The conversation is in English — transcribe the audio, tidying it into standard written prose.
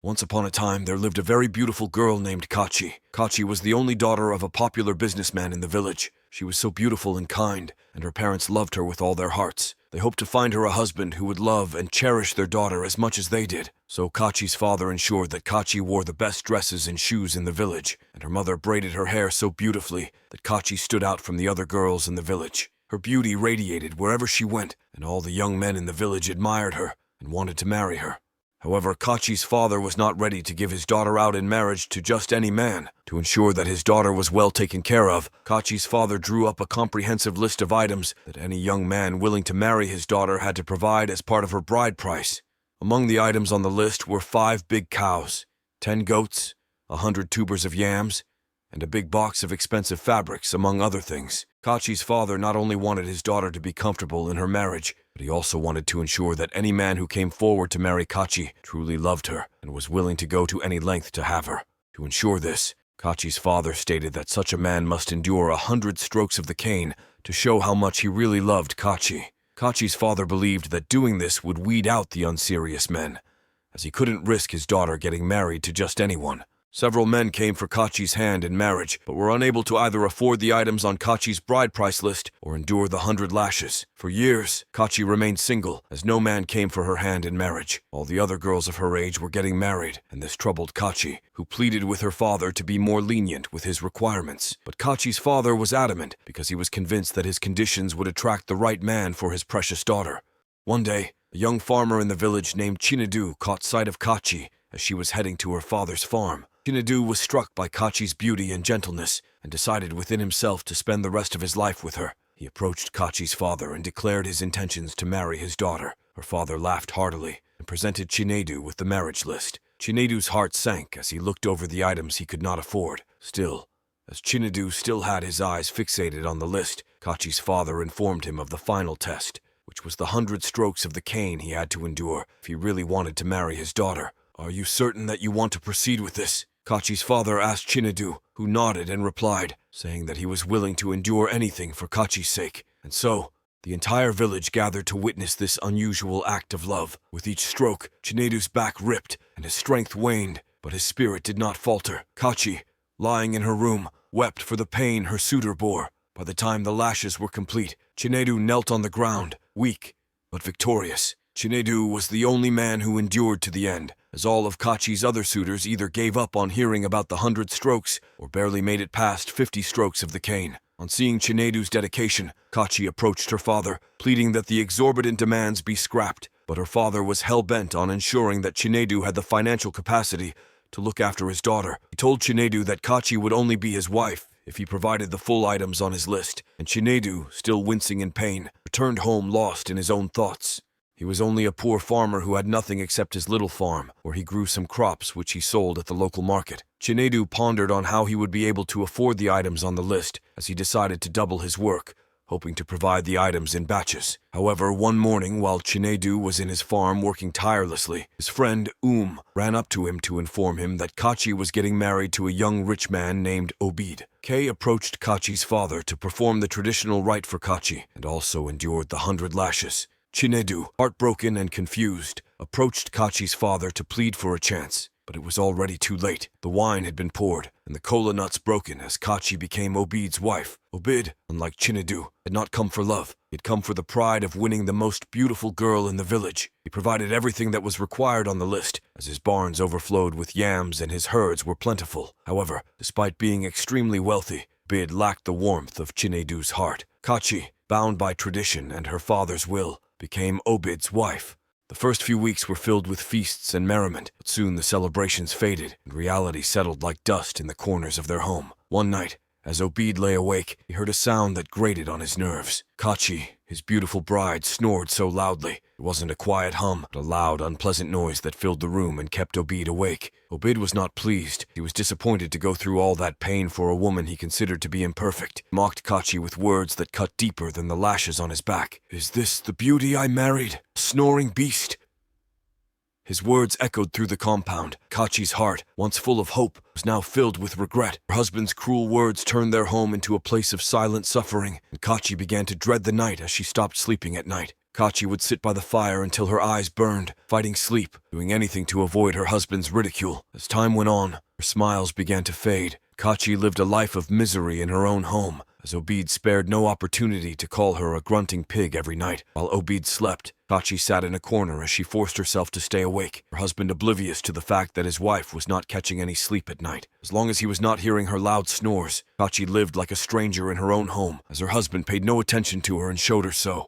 Once upon a time, there lived a very beautiful girl named Kachi. Kachi was the only daughter of a popular businessman in the village. She was so beautiful and kind, and her parents loved her with all their hearts. They hoped to find her a husband who would love and cherish their daughter as much as they did. So Kachi's father ensured that Kachi wore the best dresses and shoes in the village, and her mother braided her hair so beautifully that Kachi stood out from the other girls in the village. Her beauty radiated wherever she went, and all the young men in the village admired her and wanted to marry her. However, Kachi's father was not ready to give his daughter out in marriage to just any man. To ensure that his daughter was well taken care of, Kachi's father drew up a comprehensive list of items that any young man willing to marry his daughter had to provide as part of her bride price. Among the items on the list were 5 big cows, 10 goats, 100 tubers of yams, and a big box of expensive fabrics, among other things. Kachi's father not only wanted his daughter to be comfortable in her marriage, but he also wanted to ensure that any man who came forward to marry Kachi truly loved her and was willing to go to any length to have her. To ensure this, Kachi's father stated that such a man must endure 100 strokes of the cane to show how much he really loved Kachi. Kachi's father believed that doing this would weed out the unserious men, as he couldn't risk his daughter getting married to just anyone. Several men came for Kachi's hand in marriage, but were unable to either afford the items on Kachi's bride price list or endure the 100 lashes. For years, Kachi remained single, as no man came for her hand in marriage. All the other girls of her age were getting married, and this troubled Kachi, who pleaded with her father to be more lenient with his requirements. But Kachi's father was adamant, because he was convinced that his conditions would attract the right man for his precious daughter. One day, a young farmer in the village named Chinedu caught sight of Kachi as she was heading to her father's farm. Chinedu was struck by Kachi's beauty and gentleness and decided within himself to spend the rest of his life with her. He approached Kachi's father and declared his intentions to marry his daughter. Her father laughed heartily and presented Chinedu with the marriage list. Chinedu's heart sank as he looked over the items he could not afford. Still, as Chinedu still had his eyes fixated on the list, Kachi's father informed him of the final test, which was the 100 strokes of the cane he had to endure if he really wanted to marry his daughter. "Are you certain that you want to proceed with this?" Kachi's father asked Chinedu, who nodded and replied, saying that he was willing to endure anything for Kachi's sake. And so, the entire village gathered to witness this unusual act of love. With each stroke, Chinedu's back ripped and his strength waned, but his spirit did not falter. Kachi, lying in her room, wept for the pain her suitor bore. By the time the lashes were complete, Chinedu knelt on the ground, weak but victorious. Chinedu was the only man who endured to the end, as all of Kachi's other suitors either gave up on hearing about the 100 strokes or barely made it past 50 strokes of the cane. On seeing Chinedu's dedication, Kachi approached her father, pleading that the exorbitant demands be scrapped, but her father was hell-bent on ensuring that Chinedu had the financial capacity to look after his daughter. He told Chinedu that Kachi would only be his wife if he provided the full items on his list, and Chinedu, still wincing in pain, returned home lost in his own thoughts. He was only a poor farmer who had nothing except his little farm, where he grew some crops which he sold at the local market. Chinedu pondered on how he would be able to afford the items on the list, as he decided to double his work, hoping to provide the items in batches. However, one morning, while Chinedu was in his farm working tirelessly, his friend ran up to him to inform him that Kachi was getting married to a young rich man named Obid. Kay approached Kachi's father to perform the traditional rite for Kachi, and also endured the 100 lashes. Chinedu, heartbroken and confused, approached Kachi's father to plead for a chance, but it was already too late. The wine had been poured, and the cola nuts broken as Kachi became Obid's wife. Obid, unlike Chinedu, had not come for love. He had come for the pride of winning the most beautiful girl in the village. He provided everything that was required on the list, as his barns overflowed with yams and his herds were plentiful. However, despite being extremely wealthy, Obid lacked the warmth of Chinedu's heart. Kachi, bound by tradition and her father's will, became Obid's wife. The first few weeks were filled with feasts and merriment, but soon the celebrations faded, and reality settled like dust in the corners of their home. One night, as Obid lay awake, he heard a sound that grated on his nerves. Kachi, his beautiful bride, snored so loudly. It wasn't a quiet hum, but a loud, unpleasant noise that filled the room and kept Obid awake. Obid was not pleased. He was disappointed to go through all that pain for a woman he considered to be imperfect. He mocked Kachi with words that cut deeper than the lashes on his back. "Is this the beauty I married? Snoring beast!" His words echoed through the compound. Kachi's heart, once full of hope, was now filled with regret. Her husband's cruel words turned their home into a place of silent suffering, and Kachi began to dread the night as she stopped sleeping at night. Kachi would sit by the fire until her eyes burned, fighting sleep, doing anything to avoid her husband's ridicule. As time went on, her smiles began to fade. Kachi lived a life of misery in her own home, as Obid spared no opportunity to call her a grunting pig every night. While Obid slept, Kachi sat in a corner as she forced herself to stay awake, her husband oblivious to the fact that his wife was not catching any sleep at night. As long as he was not hearing her loud snores, Kachi lived like a stranger in her own home, as her husband paid no attention to her and showed her so.